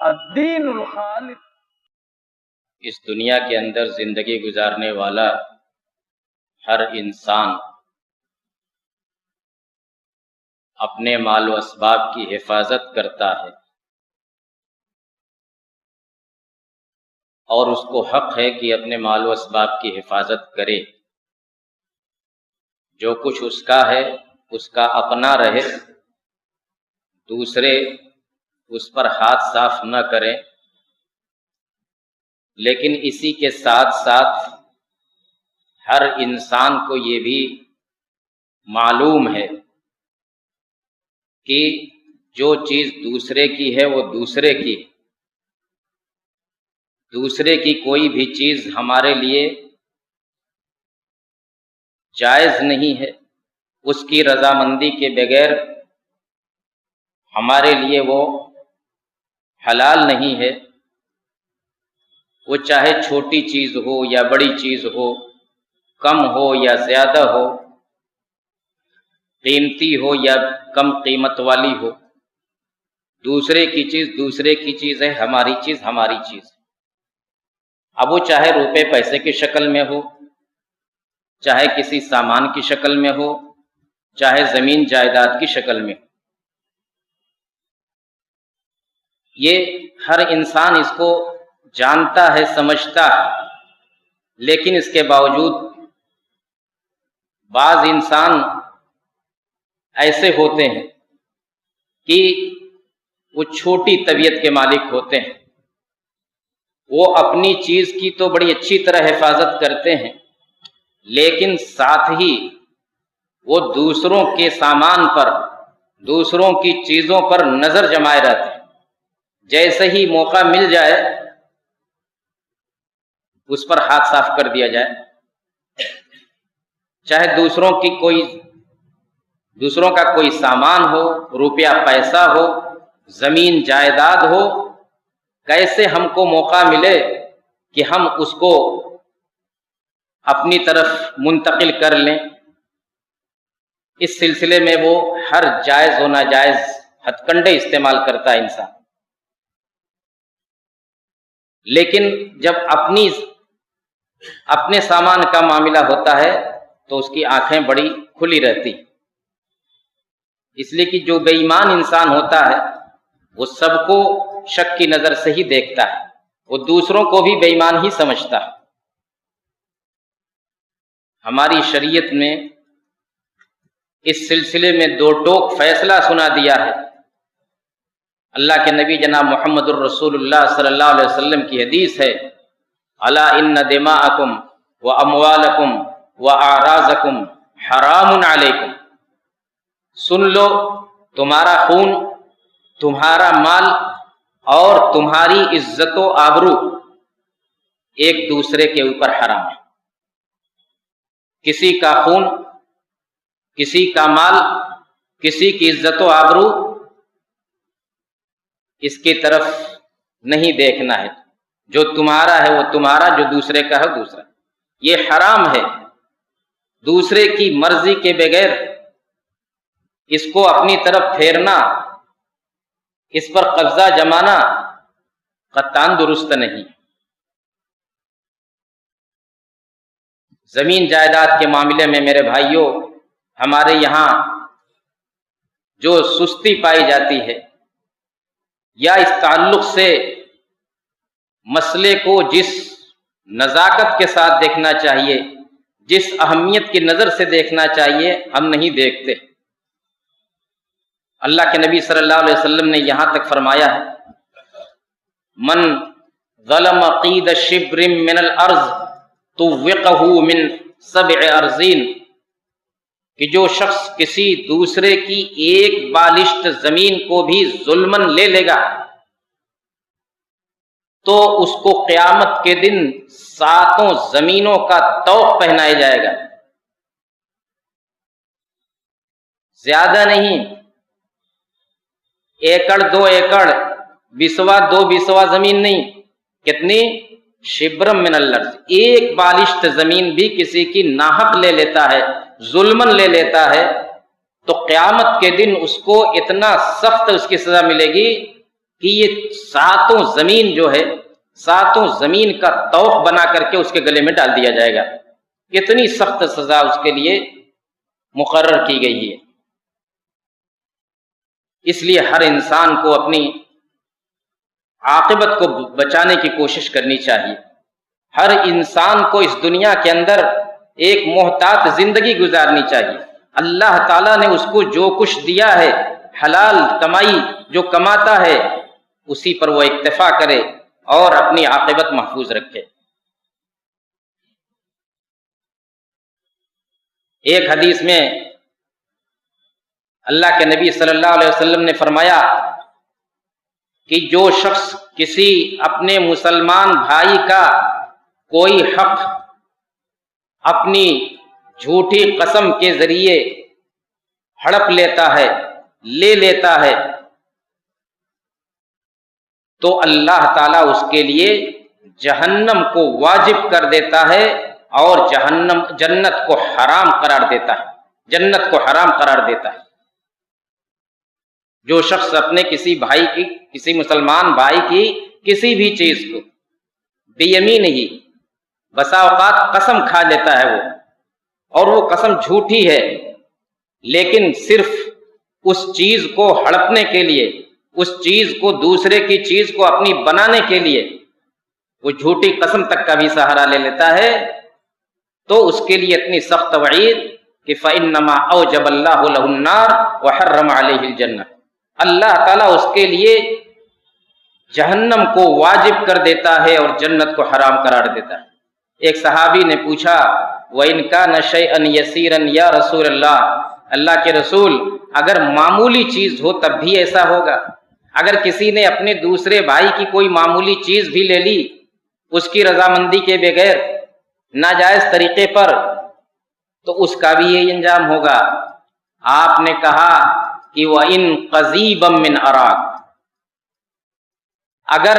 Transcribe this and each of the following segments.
الدین الخالص۔ اس دنیا کے اندر زندگی گزارنے والا ہر انسان اپنے مال و اسباب کی حفاظت کرتا ہے، اور اس کو حق ہے کہ اپنے مال و اسباب کی حفاظت کرے۔ جو کچھ اس کا ہے اس کا اپنا رہے، دوسرے اس پر ہاتھ صاف نہ کریں۔ لیکن اسی کے ساتھ ساتھ ہر انسان کو یہ بھی معلوم ہے کہ جو چیز دوسرے کی ہے وہ دوسرے کی ہے، دوسرے کی کوئی بھی چیز ہمارے لیے جائز نہیں ہے، اس کی رضامندی کے بغیر ہمارے لیے وہ حلال نہیں ہے۔ وہ چاہے چھوٹی چیز ہو یا بڑی چیز ہو، کم ہو یا زیادہ ہو، قیمتی ہو یا کم قیمت والی ہو، دوسرے کی چیز دوسرے کی چیز ہے، ہماری چیز ہماری چیز ہے۔ اب وہ چاہے روپے پیسے کی شکل میں ہو، چاہے کسی سامان کی شکل میں ہو، چاہے زمین جائیداد کی شکل میں ہو، یہ ہر انسان اس کو جانتا ہے، سمجھتا ہے۔ لیکن اس کے باوجود بعض انسان ایسے ہوتے ہیں کہ وہ چھوٹی طبیعت کے مالک ہوتے ہیں، وہ اپنی چیز کی تو بڑی اچھی طرح حفاظت کرتے ہیں، لیکن ساتھ ہی وہ دوسروں کے سامان پر، دوسروں کی چیزوں پر نظر جمائے رہتے ہیں۔ جیسے ہی موقع مل جائے اس پر ہاتھ صاف کر دیا جائے، چاہے دوسروں کا کوئی سامان ہو، روپیہ پیسہ ہو، زمین جائیداد ہو، کیسے ہم کو موقع ملے کہ ہم اس کو اپنی طرف منتقل کر لیں۔ اس سلسلے میں وہ ہر جائز و ناجائز ہتھ کنڈے استعمال کرتا ہے انسان۔ لیکن جب اپنے سامان کا معاملہ ہوتا ہے تو اس کی آنکھیں بڑی کھلی رہتی، اس لیے کہ جو بے ایمان انسان ہوتا ہے وہ سب کو شک کی نظر سے ہی دیکھتا ہے، وہ دوسروں کو بھی بے ایمان ہی سمجھتا ہے۔ ہماری شریعت میں اس سلسلے میں دو ٹوک فیصلہ سنا دیا ہے۔ اللہ کے نبی جناب محمد الرسول اللہ صلی اللہ علیہ وسلم کی حدیث ہے، الا ان دماءکم و اموالکم و اعراضکم حرام علیکم، سن لو تمہارا خون، تمہارا مال اور تمہاری عزت و آبرو ایک دوسرے کے اوپر حرام ہے۔ کسی کا خون، کسی کا مال، کسی کی عزت و آبرو اس کی طرف نہیں دیکھنا ہے۔ جو تمہارا ہے وہ تمہارا، جو دوسرے کا ہے دوسرا۔ یہ حرام ہے۔ دوسرے کی مرضی کے بغیر اس کو اپنی طرف پھیرنا، اس پر قبضہ جمانا قطعاً درست نہیں۔ زمین جائیداد کے معاملے میں میرے بھائیوں، ہمارے یہاں جو سستی پائی جاتی ہے، یا اس تعلق سے مسئلے کو جس نزاکت کے ساتھ دیکھنا چاہیے، جس اہمیت کی نظر سے دیکھنا چاہیے، ہم نہیں دیکھتے۔ اللہ کے نبی صلی اللہ علیہ وسلم نے یہاں تک فرمایا ہے، من ظلم قید شبر من الارض طوقہ من 7 ارضین، کہ جو شخص کسی دوسرے کی ایک بالشت زمین کو بھی ظلماً لے لے گا تو اس کو قیامت کے دن 7 زمینوں کا طوق پہنایا جائے گا۔ زیادہ نہیں، ایکڑ 2 ایکڑ، بسوا 2 بسوا زمین نہیں، کتنی؟ شبرم من الارض، ایک بالشت زمین بھی کسی کی ناحق لے لیتا ہے، ظلمن لے لیتا ہے، تو قیامت کے دن اس کو اتنا سخت اس کی سزا ملے گی کہ یہ ساتوں زمین جو ہے، ساتوں زمین کا طوق بنا کر کے اس کے گلے میں ڈال دیا جائے گا۔ کتنی سخت سزا اس کے لیے مقرر کی گئی ہے۔ اس لیے ہر انسان کو اپنی عاقبت کو بچانے کی کوشش کرنی چاہیے۔ ہر انسان کو اس دنیا کے اندر ایک محتاط زندگی گزارنی چاہیے۔ اللہ تعالیٰ نے اس کو جو کچھ دیا ہے، حلال کمائی جو کماتا ہے، اسی پر وہ اکتفا کرے اور اپنی عاقبت محفوظ رکھے۔ ایک حدیث میں اللہ کے نبی صلی اللہ علیہ وسلم نے فرمایا کہ جو شخص کسی اپنے مسلمان بھائی کا کوئی حق اپنی جھوٹی قسم کے ذریعے ہڑپ لیتا ہے، لے لیتا ہے، تو اللہ تعالیٰ اس کے لیے جہنم کو واجب کر دیتا ہے اور جنت کو حرام قرار دیتا ہے، جنت کو حرام قرار دیتا ہے۔ جو شخص اپنے کسی مسلمان بھائی کی کسی بھی چیز کو بے یمینی ہی، بسا اوقات قسم کھا لیتا ہے وہ، اور وہ قسم جھوٹی ہے، لیکن صرف اس چیز کو ہڑپنے کے لیے، اس چیز کو دوسرے کی چیز کو اپنی بنانے کے لیے وہ جھوٹی قسم تک کا بھی سہارا لے لیتا ہے، تو اس کے لیے اتنی سخت وعید کہ فَإِنَّمَا أَوْجَبَ اللَّهُ لَهُ النَّارَ وَحَرَّمَ عَلَيْهِ الْجَنَّةَ، اللہ تعالیٰ اس کے لیے جہنم کو واجب کر دیتا ہے اور جنت کو حرام قرار دیتا ہے۔ ایک صحابی نے پوچھا وَإِنْ كَانَ شَيْئًا يَسِيرًا یا رسول اللہ کے رسول، اگر معمولی چیز ہو تب بھی ایسا ہوگا؟ اگر کسی نے اپنے دوسرے بھائی کی کوئی معمولی چیز بھی لے لی اس کی رضامندی کے بغیر، ناجائز طریقے پر، تو اس کا بھی یہ انجام ہوگا؟ آپ نے کہا کہ وَإِنْ قَضِيبًا مِّنْ أَرَاكَ، اگر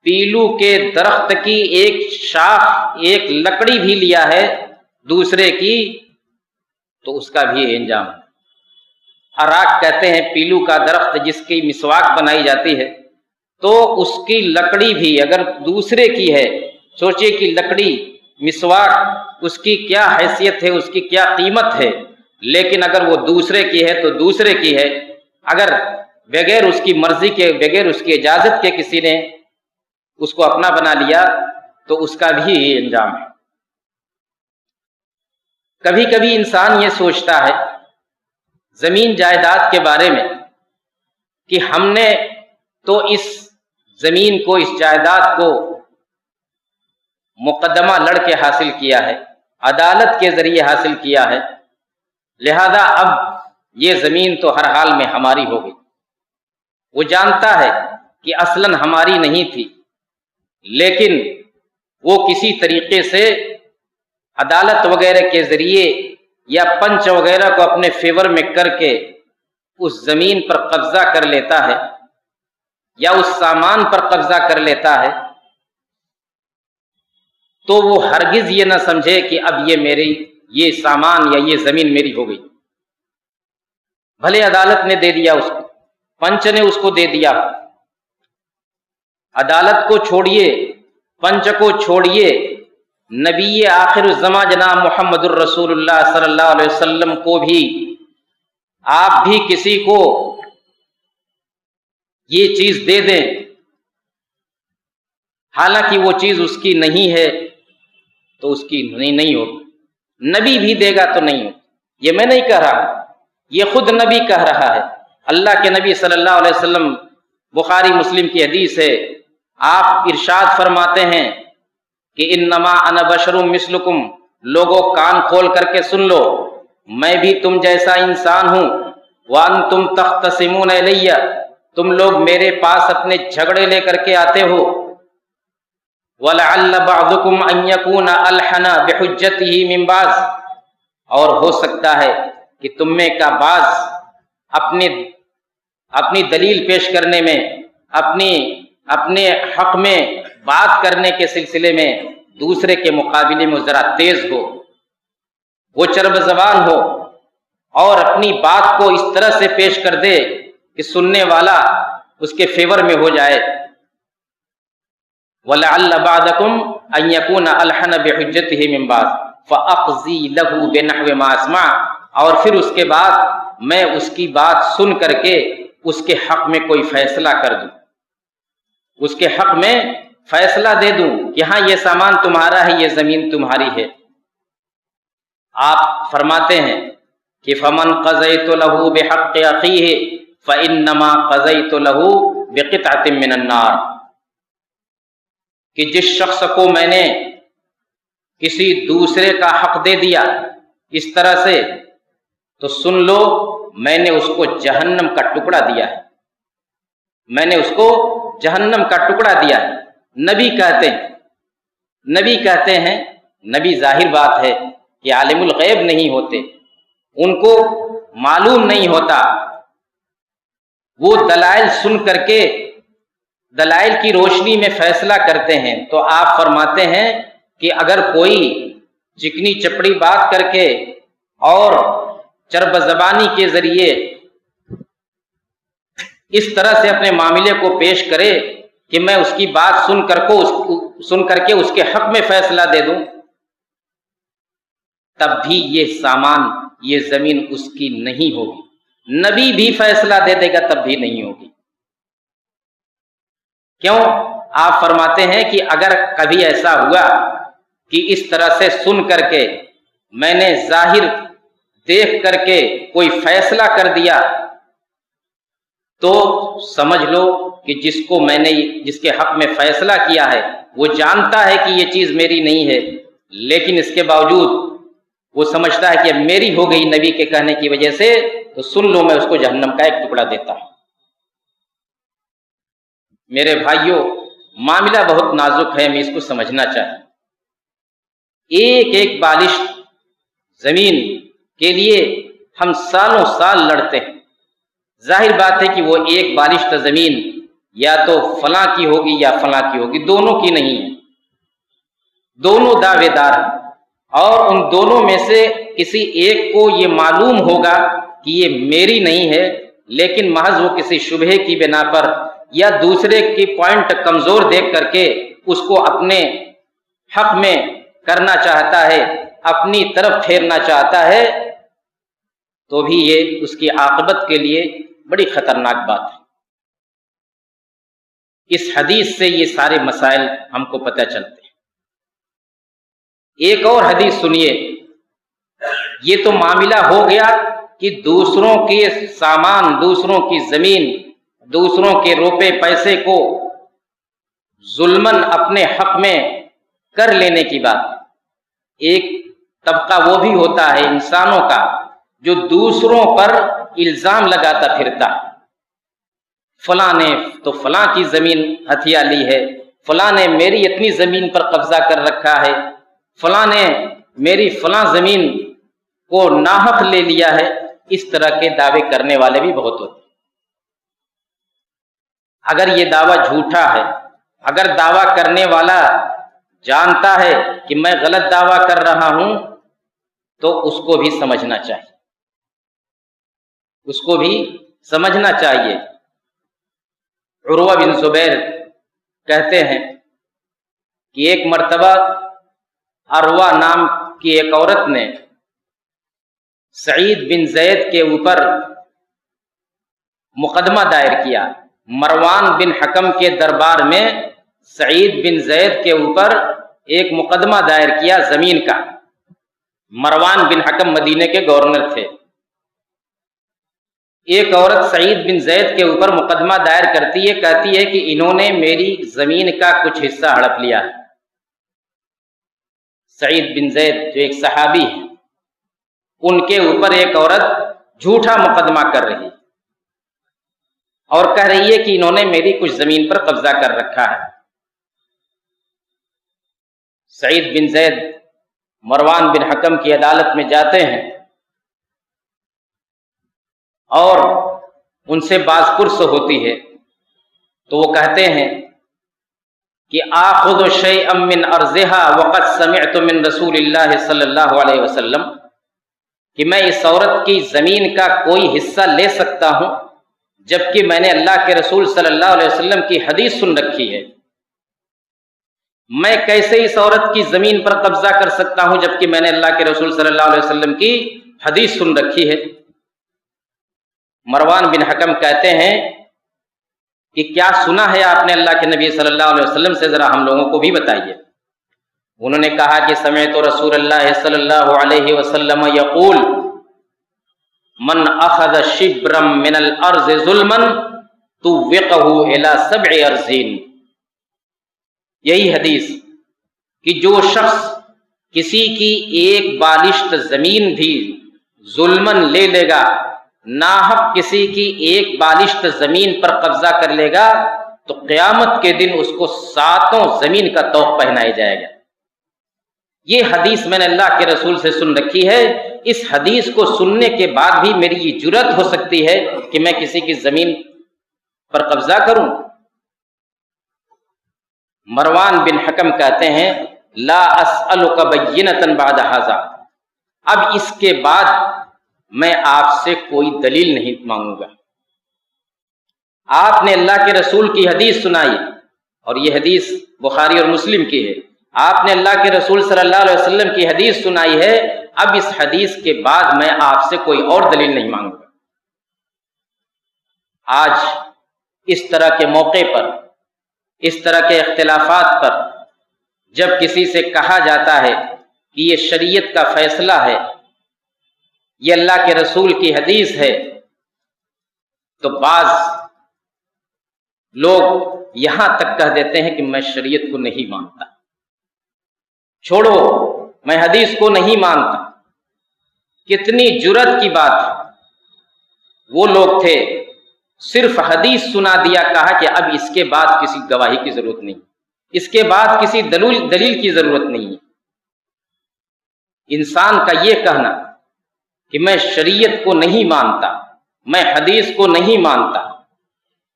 پیلو کے درخت کی ایک شاخ، ایک لکڑی بھی لیا ہے دوسرے کی، تو اس کا بھی انجام ہے۔ اراک کہتے ہیں پیلو کا درخت جس کی مسواک بنائی جاتی ہے، تو اس کی لکڑی بھی اگر دوسرے کی ہے، سوچئے کہ لکڑی، مسواک، اس کی کیا حیثیت ہے، اس کی کیا قیمت ہے، لیکن اگر وہ دوسرے کی ہے تو دوسرے کی ہے، اگر بغیر اس کی مرضی کے، بغیر اس کی اجازت کے کسی نے اس کو اپنا بنا لیا تو اس کا بھی انجام ہے۔ کبھی کبھی انسان یہ سوچتا ہے زمین جائیداد کے بارے میں کہ ہم نے تو اس زمین کو، اس جائیداد کو مقدمہ لڑ کے حاصل کیا ہے، عدالت کے ذریعے حاصل کیا ہے، لہذا اب یہ زمین تو ہر حال میں ہماری ہو گئی۔ وہ جانتا ہے کہ اصلاً ہماری نہیں تھی، لیکن وہ کسی طریقے سے عدالت وغیرہ کے ذریعے یا پنچ وغیرہ کو اپنے فیور میں کر کے اس زمین پر قبضہ کر لیتا ہے یا اس سامان پر قبضہ کر لیتا ہے، تو وہ ہرگز یہ نہ سمجھے کہ اب یہ سامان یا یہ زمین میری ہو گئی۔ بھلے عدالت نے دے دیا، اس کو پنچ نے اس کو دے دیا، عدالت کو چھوڑیے، پنچ کو چھوڑیے، نبی آخر الزماں جناب محمد الرسول اللہ صلی اللہ علیہ وسلم کو بھی، آپ بھی کسی کو یہ چیز دے دیں، حالانکہ وہ چیز اس کی نہیں ہے، تو اس کی نہیں ہوگی۔ نبی بھی دے گا تو نہیں ہوگی۔ یہ میں نہیں کہہ رہا، یہ خود نبی کہہ رہا ہے۔ اللہ کے نبی صلی اللہ علیہ وسلم، بخاری مسلم کی حدیث ہے، آپ ارشاد فرماتے ہیں کہ انما انا بشر مثلکم، لوگوں کان کھول کر کے سن لو، میں بھی تم جیسا انسان ہوں، وانتم تختصمون الی، تم لوگ میرے پاس اپنے جھگڑے لے کر کے آتے ہو، ولعل بعضکم ان یکون الحن بحجتہ من بعض، اور ہو سکتا ہے کہ تم میں کا بعض اپنی دلیل پیش کرنے میں، اپنے حق میں بات کرنے کے سلسلے میں دوسرے کے مقابلے میں ذرا تیز ہو، وہ چرب زبان ہو اور اپنی بات کو اس طرح سے پیش کر دے کہ سننے والا اس کے فیور میں ہو جائے۔ وَلَعَلَّ بَعْضَكُمْ أَن يَكُونَ أَلْحَنَ بِحُجَّتِهِ مِن بَعْضٍ فَأَقْضِي لَهُ بِنَحْوِ مَا أَسْمَعُ، اور پھر اس کے بعد میں اس کی بات سن کر کے اس کے حق میں کوئی فیصلہ کر دوں، اس کے حق میں فیصلہ دے دوں کہ ہاں یہ سامان تمہارا ہے، یہ زمین تمہاری ہے۔ آپ فرماتے ہیں کہ فَمَنْ قَضَيْتُ لَهُ بِحَقِّ أَخِيهِ فَإِنَّمَا قَضَيْتُ لَهُ بِقِطْعَةٍ مِّنَ النَّارِ، کہ جس شخص کو میں نے کسی دوسرے کا حق دے دیا اس طرح سے، تو سن لو میں نے اس کو جہنم کا ٹکڑا دیا ہے، میں نے اس کو جہنم کا ٹکڑا دیا ہے۔ نبی کہتے ہیں، نبی ظاہر بات ہے کہ عالم الغیب نہیں ہوتے، ان کو معلوم نہیں ہوتا، وہ دلائل سن کر کے دلائل کی روشنی میں فیصلہ کرتے ہیں۔ تو آپ فرماتے ہیں کہ اگر کوئی چکنی چپڑی بات کر کے اور چرب زبانی کے ذریعے اس طرح سے اپنے معاملے کو پیش کرے کہ میں اس کی بات سن کر کے اس کے حق میں فیصلہ دے دوں، تب بھی یہ سامان، یہ زمین اس کی نہیں ہوگی۔ نبی بھی فیصلہ دے دے گا تب بھی نہیں ہوگی۔ کیوں؟ آپ فرماتے ہیں کہ اگر کبھی ایسا ہوا کہ اس طرح سے سن کر کے میں نے ظاہر دیکھ کر کے کوئی فیصلہ کر دیا، تو سمجھ لو کہ جس کے حق میں فیصلہ کیا ہے وہ جانتا ہے کہ یہ چیز میری نہیں ہے، لیکن اس کے باوجود وہ سمجھتا ہے کہ اب میری ہو گئی نبی کے کہنے کی وجہ سے، تو سن لو میں اس کو جہنم کا ایک ٹکڑا دیتا ہوں۔ میرے بھائیوں، معاملہ بہت نازک ہے، ہمیں اس کو سمجھنا چاہیے۔ ایک ایک بالشت زمین کے لیے ہم سالوں سال لڑتے ہیں۔ ظاہر بات ہے کہ وہ ایک بالشت زمین یا تو فلاں کی ہوگی یا فلاں کی ہوگی، دونوں کی نہیں ہے، دونوں دعوے دار ہیں، اور ان دونوں میں سے کسی ایک کو یہ معلوم ہوگا کہ یہ میری نہیں ہے، لیکن محض وہ کسی شبہے کی بنا پر یا دوسرے کی پوائنٹ کمزور دیکھ کر کے اس کو اپنے حق میں کرنا چاہتا ہے، اپنی طرف پھیرنا چاہتا ہے، تو بھی یہ اس کی عاقبت کے لیے بڑی خطرناک بات ہے۔ اس حدیث سے یہ سارے مسائل ہم کو پتہ چلتے ہیں۔ ایک اور حدیث سنیے، یہ تو معاملہ ہو گیا کہ دوسروں کے سامان، دوسروں کی زمین، دوسروں کے روپے پیسے کو ظلماً اپنے حق میں کر لینے کی بات۔ ایک طبقہ وہ بھی ہوتا ہے انسانوں کا جو دوسروں پر الزام لگاتا پھرتا، فلاں نے تو فلاں کی زمین ہتھیا لی ہے، فلاں نے میری اتنی زمین پر قبضہ کر رکھا ہے، فلاں نے میری فلاں زمین کو ناحق لے لیا ہے۔ اس طرح کے دعوے کرنے والے بھی بہت ہوتے ہیں۔ اگر یہ دعویٰ جھوٹا ہے، اگر دعویٰ کرنے والا جانتا ہے کہ میں غلط دعویٰ کر رہا ہوں، تو اس کو بھی سمجھنا چاہیے، اس کو بھی سمجھنا چاہیے۔ عروہ بن زبیر کہتے ہیں کہ ایک مرتبہ عروہ نام کی ایک عورت نے سعید بن زید کے اوپر مقدمہ دائر کیا۔ مروان بن حکم کے دربار میں سعید بن زید کے اوپر ایک مقدمہ دائر کیا زمین کا۔ مروان بن حکم مدینے کے گورنر تھے۔ ایک عورت سعید بن زید کے اوپر مقدمہ دائر کرتی ہے، کہتی ہے کہ انہوں نے میری زمین کا کچھ حصہ ہڑپ لیا ہے۔ سعید بن زید جو ایک صحابی ہے، ان کے اوپر ایک عورت جھوٹا مقدمہ کر رہی اور کہہ رہی ہے کہ انہوں نے میری کچھ زمین پر قبضہ کر رکھا ہے۔ سعید بن زید مروان بن حکم کی عدالت میں جاتے ہیں اور ان سے باز پرس ہوتی ہے، تو وہ کہتے ہیں کہ آخذ شیئا من ارضها وقد سمعت من رسول اللہ صلی اللہ علیہ وسلم، کہ میں اس عورت کی زمین کا کوئی حصہ لے سکتا ہوں جبکہ میں نے اللہ کے رسول صلی اللہ علیہ وسلم کی حدیث سن رکھی ہے؟ میں کیسے اس عورت کی زمین پر قبضہ کر سکتا ہوں جبکہ میں نے اللہ کے رسول صلی اللہ علیہ وسلم کی حدیث سن رکھی ہے؟ مروان بن حکم کہتے ہیں کہ کیا سنا ہے آپ نے اللہ کے نبی صلی اللہ علیہ وسلم سے، ذرا ہم لوگوں کو بھی بتائیے۔ انہوں نے کہا کہ سمعت رسول اللہ صلی اللہ علیہ وسلم یقول من اخذ شبرا من الارض ظلما طوقه الى 7 ارضین، یہی حدیث کہ جو شخص کسی کی ایک بالشت زمین بھی ظلمن لے لے گا، ناحق کسی کی ایک بالشت زمین پر قبضہ کر لے گا، تو قیامت کے دن اس کو 7 زمین کا طوق پہنایا جائے گا۔ یہ حدیث میں نے اللہ کے رسول سے سن رکھی ہے، اس حدیث کو سننے کے بعد بھی میری یہ جرأت ہو سکتی ہے کہ میں کسی کی زمین پر قبضہ کروں؟ مروان بن حکم کہتے ہیں لا اسألک بینۃ بعد ھذا، اب اس کے بعد میں آپ سے کوئی دلیل نہیں مانگوں گا۔ آپ نے اللہ کے رسول کی حدیث سنائی، اور یہ حدیث بخاری اور مسلم کی ہے، آپ نے اللہ کے رسول صلی اللہ علیہ وسلم کی حدیث سنائی ہے، اب اس حدیث کے بعد میں آپ سے کوئی اور دلیل نہیں مانگوں گا۔ آج اس طرح کے موقع پر، اس طرح کے اختلافات پر جب کسی سے کہا جاتا ہے کہ یہ شریعت کا فیصلہ ہے، یہ اللہ کے رسول کی حدیث ہے، تو بعض لوگ یہاں تک کہہ دیتے ہیں کہ میں شریعت کو نہیں مانتا، چھوڑو میں حدیث کو نہیں مانتا۔ کتنی جرأت کی بات ہے! وہ لوگ تھے صرف حدیث سنا دیا، کہا کہ اب اس کے بعد کسی گواہی کی ضرورت نہیں، اس کے بعد کسی دلیل کی ضرورت نہیں ہے۔ انسان کا یہ کہنا کہ میں شریعت کو نہیں مانتا، میں حدیث کو نہیں مانتا،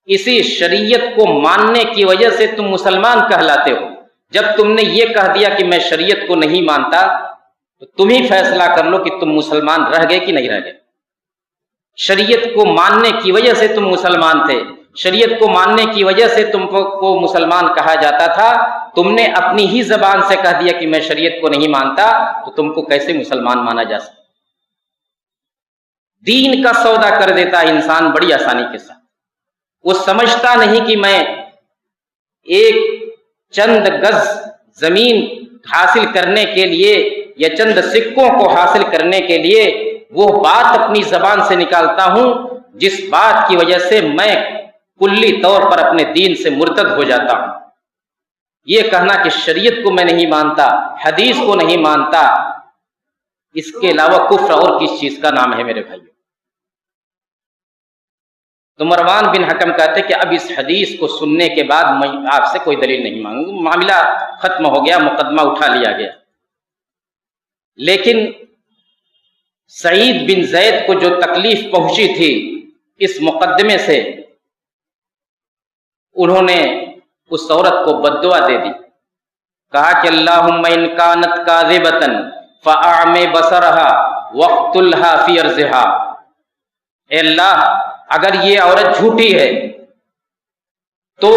اسی شریعت کو ماننے کی وجہ سے تم مسلمان کہلاتے ہو۔ جب تم نے یہ کہہ دیا کہ میں شریعت کو نہیں مانتا، تو تم ہی فیصلہ کر لو کہ تم مسلمان رہ گئے کہ نہیں رہ گئے۔ شریعت کو ماننے کی وجہ سے تم مسلمان تھے، شریعت کو ماننے کی وجہ سے تم کو مسلمان کہا جاتا تھا، تم نے اپنی ہی زبان سے کہہ دیا کہ میں شریعت کو نہیں مانتا، تو تم کو کیسے مسلمان مانا جا سکتا؟ دین کا سودا کر دیتا ہے انسان بڑی آسانی کے ساتھ۔ وہ سمجھتا نہیں کہ میں ایک چند گز زمین حاصل کرنے کے لیے یا چند سکوں کو حاصل کرنے کے لیے وہ بات اپنی زبان سے نکالتا ہوں جس بات کی وجہ سے میں کلی طور پر اپنے دین سے مرتد ہو جاتا ہوں۔ یہ کہنا کہ شریعت کو میں نہیں مانتا، حدیث کو نہیں مانتا، اس کے علاوہ کفر اور کس چیز کا نام ہے میرے بھائیو؟ تو مروان بن حکم کہتے کہ اب اس حدیث کو سننے کے بعد میں آپ سے کوئی دلیل نہیں مانگوں، معاملہ ختم ہو گیا، مقدمہ اٹھا لیا گیا۔ لیکن سعید بن زید کو جو تکلیف پہنچی تھی اس مقدمے سے، انہوں نے اس عورت کو بد دعا دے دی، کہا کہ اللہم ان کانت کاذبۃ فاعمی بصرہا واقتلھا فی ارضھا، اے اللہ اگر یہ عورت جھوٹی ہے تو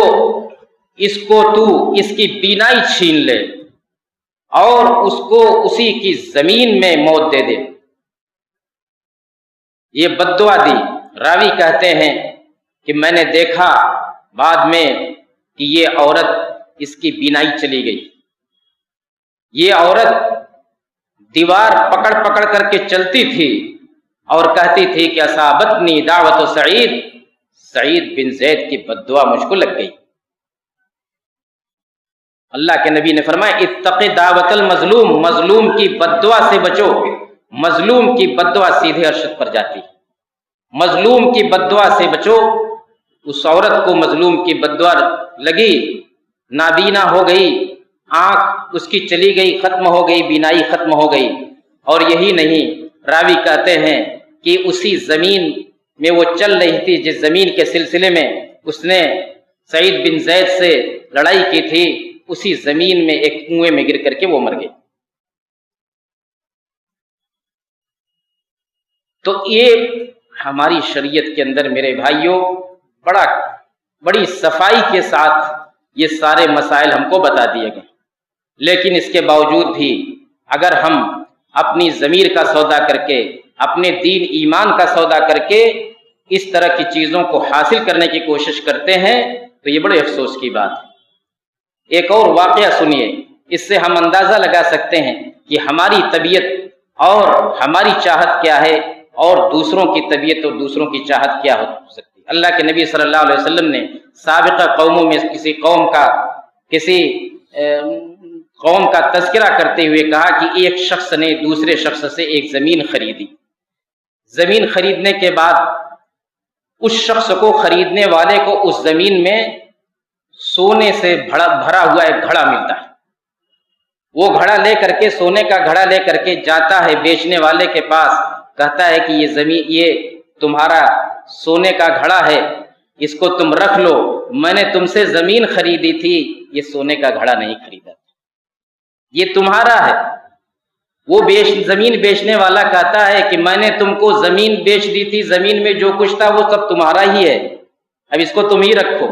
اس کو تو اس کی بینائی چھین لے اور اس کو اسی کی زمین میں موت دے دے۔ یہ بد دعا دی۔ راوی کہتے ہیں کہ میں نے دیکھا بعد میں کہ یہ عورت اس کی بینائی چلی گئی۔ یہ عورت دیوار پکڑ پکڑ کر کے چلتی تھی اور کہتی تھی کہ اصابتنی دعوت سعید، سعید بن زید کی بد دعا مجھ کو لگ گئی۔ اللہ کے نبی نے فرمایا اتق دعوت المظلوم، مظلوم کی بد دعا سے بچو۔ مظلوم کی بد دعا سیدھے عرشت پر جاتی، مظلوم کی بد دعا سے بچو۔ اس عورت کو مظلوم کی بد دعا لگی، نابینا ہو گئی، آنکھ اس کی چلی گئی، ختم ہو گئی، بینائی ختم ہو گئی۔ اور یہی نہیں، راوی کہتے ہیں کہ اسی زمین میں وہ چل رہی تھی جس زمین کے سلسلے میں اس نے سعید بن زید سے لڑائی کی تھی، اسی زمین میں ایک کنویں میں گر کر کے وہ مر گئی۔ تو یہ ہماری شریعت کے اندر میرے بھائیوں بڑی صفائی کے ساتھ یہ سارے مسائل ہم کو بتا دیے گئے، لیکن اس کے باوجود بھی اگر ہم اپنی ضمیر کا سودا کر کے، اپنے دین ایمان کا سودا کر کے اس طرح کی چیزوں کو حاصل کرنے کی کوشش کرتے ہیں تو یہ بڑے افسوس کی بات ہے۔ ایک اور واقعہ سنیے، اس سے ہم اندازہ لگا سکتے ہیں کہ ہماری طبیعت اور ہماری چاہت کیا ہے اور دوسروں کی طبیعت اور دوسروں کی چاہت کیا ہو سکتی ہے۔ اللہ کے نبی صلی اللہ علیہ وسلم نے سابقہ قوموں میں کسی قوم کا تذکرہ کرتے ہوئے کہا کہ ایک شخص نے دوسرے شخص سے ایک زمین خریدی۔ زمین خریدنے کے بعد اس شخص کو، خریدنے والے کو، اس زمین میں سونے سے بھرا ہوا ایک گھڑا ملتا ہے۔ وہ گھڑا لے کر کے، سونے کا گھڑا لے کر کے جاتا ہے بیچنے والے کے پاس، کہتا ہے کہ یہ تمہارا سونے کا گھڑا ہے، اس کو تم رکھ لو، میں نے تم سے زمین خریدی تھی، یہ سونے کا گھڑا نہیں خریدا، یہ تمہارا ہے۔ وہ زمین بیچنے والا کہتا ہے کہ میں نے تم کو زمین بیچ دی تھی، زمین میں جو کچھ تھا وہ سب تمہارا ہی ہے، اب اس کو تم ہی رکھو۔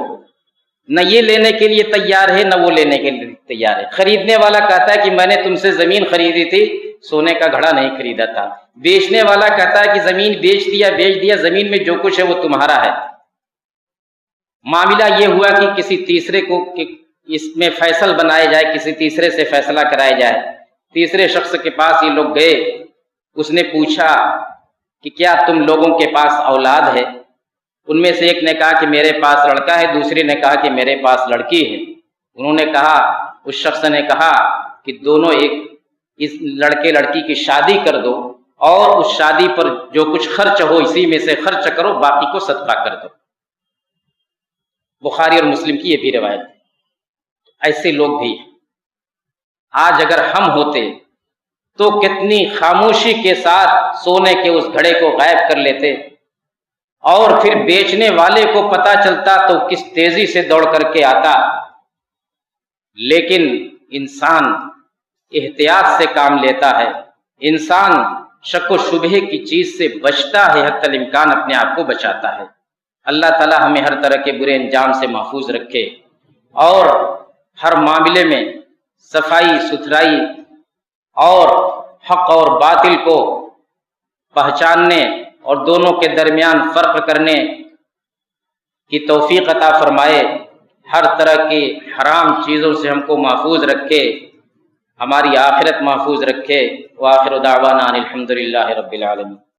نہ یہ لینے کے لیے تیار ہے نہ وہ لینے کے لیے تیار ہے۔ خریدنے والا کہتا ہے کہ میں نے تم سے زمین خریدی تھی، سونے کا گھڑا نہیں خریدا تھا۔ بیچنے والا کہتا ہے کہ زمین بیچ دیا، زمین میں جو کچھ ہے وہ تمہارا ہے۔ معاملہ یہ ہوا کہ کسی تیسرے کو اس میں فیصل بنایا جائے، کسی تیسرے سے فیصلہ کرایا جائے۔ تیسرے شخص کے پاس یہ لوگ گئے، اس نے پوچھا کہ کیا تم لوگوں کے پاس اولاد ہے؟ ان میں سے ایک نے کہا کہ میرے پاس لڑکا ہے، دوسرے نے کہا کہ میرے پاس لڑکی ہے۔ انہوں نے کہا، اس شخص نے کہا کہ دونوں اس لڑکے لڑکی کی شادی کر دو اور اس شادی پر جو کچھ خرچ ہو اسی میں سے خرچ کرو، باقی کو صدقہ کر دو۔ بخاری اور مسلم کی یہ بھی روایت ہے۔ ایسے لوگ بھی ہیں۔ آج اگر ہم ہوتے تو کتنی خاموشی کے ساتھ سونے کے اس گھڑے کو غائب کر لیتے، اور پھر بیچنے والے کو پتہ چلتا تو کس تیزی سے دوڑ کر کے آتا۔ لیکن انسان احتیاط سے کام لیتا ہے، انسان شک و شبہے کی چیز سے بچتا ہے، حتی الامکان اپنے آپ کو بچاتا ہے۔ اللہ تعالی ہمیں ہر طرح کے برے انجام سے محفوظ رکھے اور ہر معاملے میں صفائی ستھرائی اور حق اور باطل کو پہچاننے اور دونوں کے درمیان فرق کرنے کی توفیق عطا فرمائے، ہر طرح کی حرام چیزوں سے ہم کو محفوظ رکھے، ہماری آخرت محفوظ رکھے۔ وآخر دعوانا ان الحمد للہ رب العالمین۔